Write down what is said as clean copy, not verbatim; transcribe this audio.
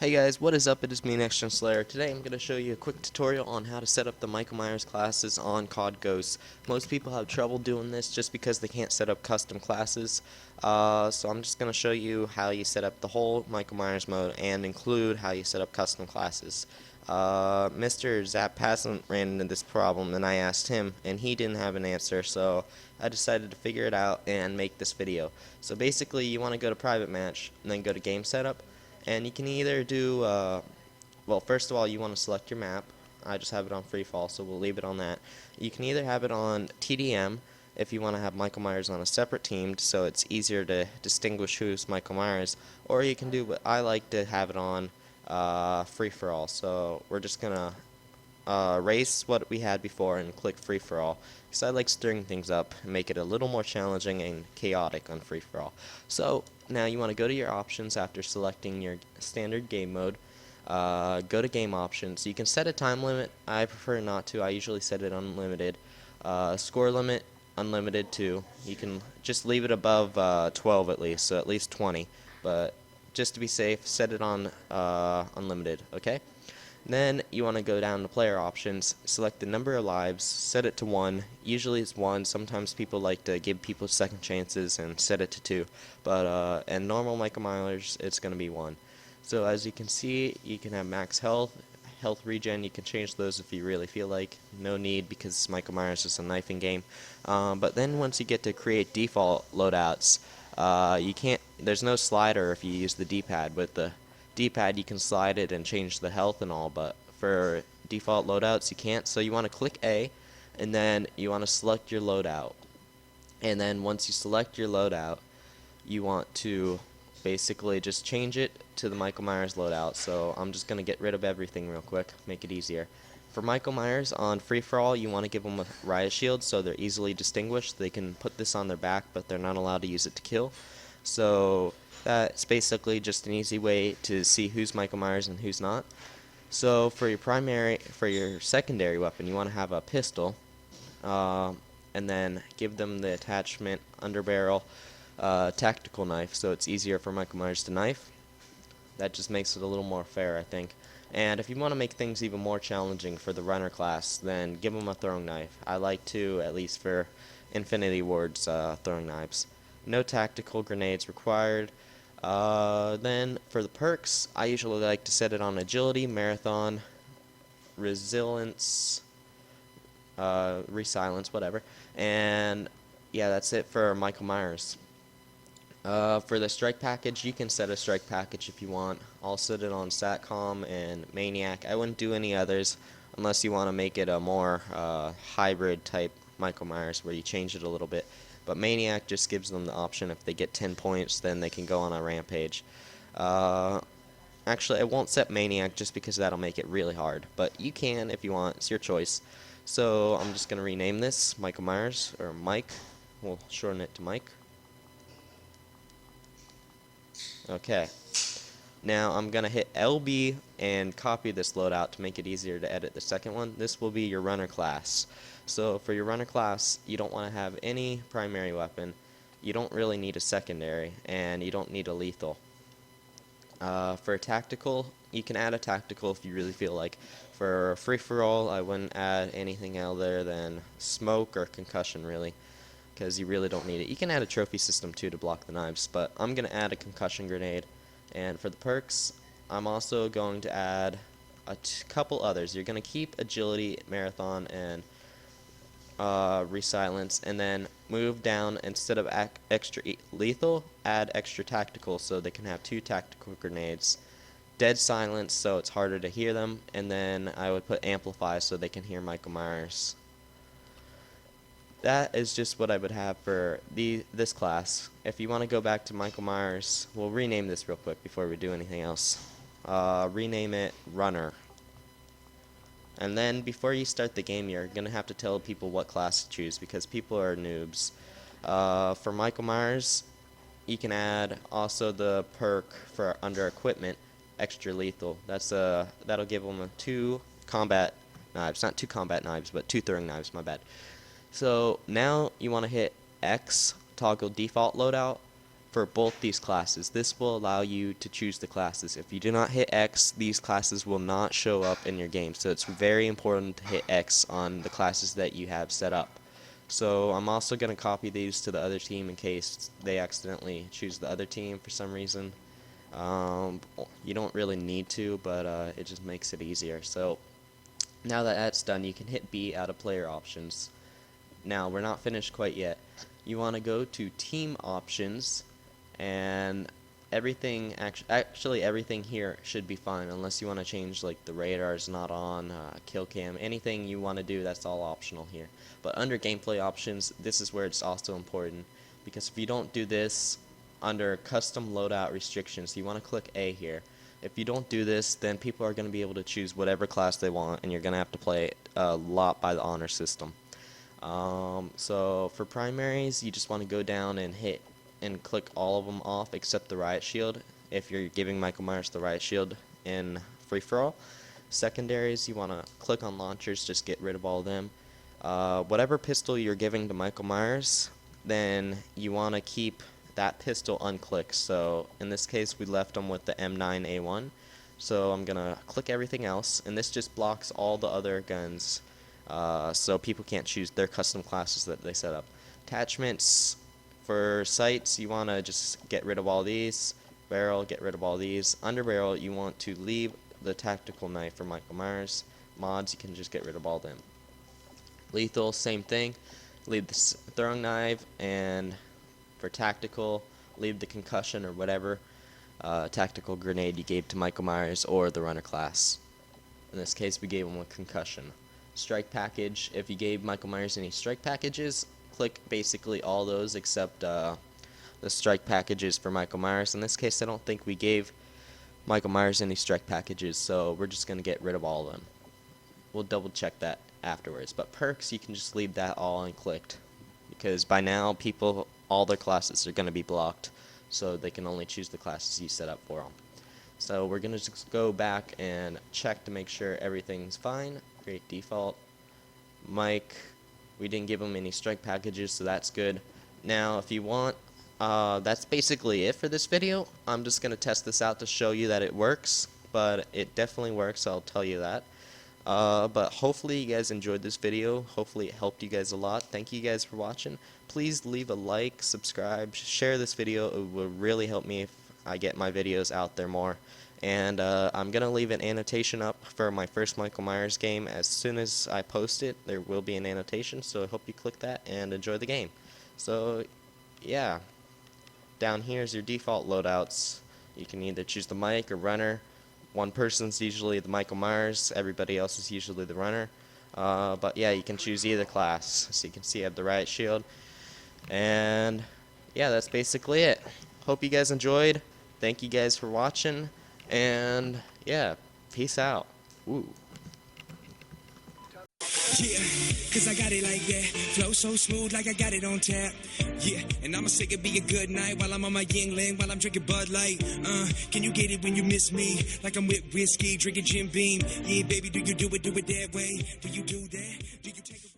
Hey guys, what is up? It is me, Next Gen Slayer. Today I'm going to show you a quick tutorial on how to set up the Michael Myers classes on COD Ghosts. Most people have trouble doing this just because they can't set up custom classes. So I'm just going to show you how you set up the whole Michael Myers mode and include how you set up custom classes. MrZapasant ran into this problem and I asked him and he didn't have an answer, so I decided to figure it out and make this video. So basically you want to go to private match and then go to game setup. And you can either do, well, first of all, you want to select your map. I just have it on free fall, so we'll leave it on that. You can either have it on TDM if you want to have Michael Myers on a separate team, so it's easier to distinguish who's Michael Myers, or you can do what I like to have it on free for all. So we're just going to erase what we had before and click free for all, because I like stirring things up and make it a little more challenging and chaotic on free for all. So now you want to go to your options after selecting your standard game mode. Go to game options. You can set a time limit. I prefer not to. I usually set it unlimited. Score limit unlimited too. You can just leave it above 12 at least, so at least 20, but just to be safe, set it on unlimited. Okay. Then you want to go down to player options, select the number of lives, set it to 1. Usually it's 1. Sometimes people like to give people second chances and set it to 2. But and normal Michael Myers, it's going to be 1. So as you can see, you can have max health, health regen. You can change those if you really feel like. No need, because Michael Myers is a knifing game. But then once you get to create default loadouts, you can't. There's no slider if you use the D-pad. With the D-pad you can slide it and change the health and all, but for default loadouts you can't. So you want to click A, and then you want to select your loadout, and then once you select your loadout you want to basically just change it to the Michael Myers loadout. So I'm just going to get rid of everything real quick, make it easier. For Michael Myers on free-for-all, you want to give them a riot shield so they're easily distinguished. They can put this on their back, but they're not allowed to use it to kill. So that's basically just an easy way to see who's Michael Myers and who's not. So for your secondary weapon, you want to have a pistol, and then give them the attachment underbarrel tactical knife, so it's easier for Michael Myers to knife. That just makes it a little more fair, I think. And if you want to make things even more challenging for the runner class, then give them a throwing knife. I like to, at least for Infinity Ward's throwing knives. No tactical grenades required. Then for the perks, I usually like to set it on agility, marathon, resilience, resilence, whatever. And yeah, that's it for Michael Myers. For the strike package, you can set a strike package if you want. I'll set it on Satcom and Maniac. I wouldn't do any others unless you want to make it a more hybrid type Michael Myers where you change it a little bit. But Maniac just gives them the option, if they get 10 points, then they can go on a rampage. Actually, I won't set Maniac just because that'll make it really hard. But you can if you want. It's your choice. So I'm just going to rename this Michael Myers, or Mike. We'll shorten it to Mike. Okay. Now I'm going to hit LB and copy this loadout to make it easier to edit the second one. This will be your runner class. So for your runner class, you don't want to have any primary weapon. You don't really need a secondary, and you don't need a lethal. For a tactical, you can add a tactical if you really feel like. For free-for-all, I wouldn't add anything other than smoke or concussion, really, because you really don't need it. You can add a trophy system too to block the knives, but I'm going to add a concussion grenade. And for the perks, I'm also going to add a couple others. You're going to keep agility, marathon, and resilence, and then move down. Instead of extra lethal, add extra tactical, so they can have 2 tactical grenades. Dead silence, so it's harder to hear them, and then I would put amplify so they can hear Michael Myers. That is just what I would have for this class. If you want to go back to Michael Myers, we'll rename this real quick before we do anything else. Rename it Runner. And then before you start the game, you're going to have to tell people what class to choose, because people are noobs. For Michael Myers, you can add also the perk for under equipment, extra lethal. That'll give them 2 combat knives. Not 2 combat knives, but 2 throwing knives, my bad. So now you want to hit X, toggle default loadout, for both these classes. This will allow you to choose the classes. If you do not hit X, these classes will not show up in your game. So it's very important to hit X on the classes that you have set up. So I'm also going to copy these to the other team in case they accidentally choose the other team for some reason. You don't really need to, but it just makes it easier. So now that that's done, you can hit B out of player options. Now, we're not finished quite yet. You want to go to team options, and everything, actually everything here should be fine, unless you want to change like the radar's not on, kill cam, anything you want to do, that's all optional here. But under gameplay options, this is where it's also important, because if you don't do this, under custom loadout restrictions, you want to click A here. If you don't do this, then people are going to be able to choose whatever class they want, and you're going to have to play a lot by the honor system. So for primaries, you just want to go down and hit and click all of them off except the riot shield, if you're giving Michael Myers the riot shield in free-for-all. Secondaries, you want to click on launchers, just get rid of all of them. Whatever pistol you're giving to Michael Myers, then you want to keep that pistol unclicked. So in this case, we left them with the M9A1. So I'm gonna click everything else, and this just blocks all the other guns, so people can't choose their custom classes that they set up. Attachments for sights, you want to just get rid of all these. Barrel, get rid of all these. Under barrel, you want to leave the tactical knife for Michael Myers. Mods, you can just get rid of all them. Lethal, same thing. Leave the throwing knife, and for tactical, leave the concussion or whatever tactical grenade you gave to Michael Myers or the runner class. In this case, we gave him a concussion. Strike package, if you gave Michael Myers any strike packages, click basically all those except the strike packages for Michael Myers. In this case, I don't think we gave Michael Myers any strike packages, so we're just going to get rid of all of them. We'll double check that afterwards. But perks, you can just leave that all unclicked, because by now people, all their classes are going to be blocked, so they can only choose the classes you set up for them. So we're going to just go back and check to make sure everything's fine. Create default. Mike, we didn't give him any strike packages, so that's good. Now if you want, that's basically it for this video. I'm just going to test this out to show you that it works, but it definitely works, I'll tell you that. But hopefully you guys enjoyed this video. Hopefully it helped you guys a lot. Thank you guys for watching. Please leave a like, subscribe, share this video. It will really help me if I get my videos out there more. And I'm going to leave an annotation up for my first Michael Myers game. As soon as I post it, there will be an annotation, so I hope you click that and enjoy the game. So yeah, down here is your default loadouts. You can either choose the mic or runner. One person's usually the Michael Myers, everybody else is usually the runner. But yeah, you can choose either class. So you can see I have the riot shield. And yeah, that's basically it. Hope you guys enjoyed. Thank you guys for watching. And yeah, peace out. Woo. Yeah, cause I got it like that. Flow so smooth like I got it on tap. Yeah, and I'ma say it be a good night while I'm on my Yingling, while I'm drinking Bud Light. Can you get it when you miss me? Like I'm with whiskey, drinking Jim Beam. Yeah, baby, do you do it that way? Do you do that? Do you take a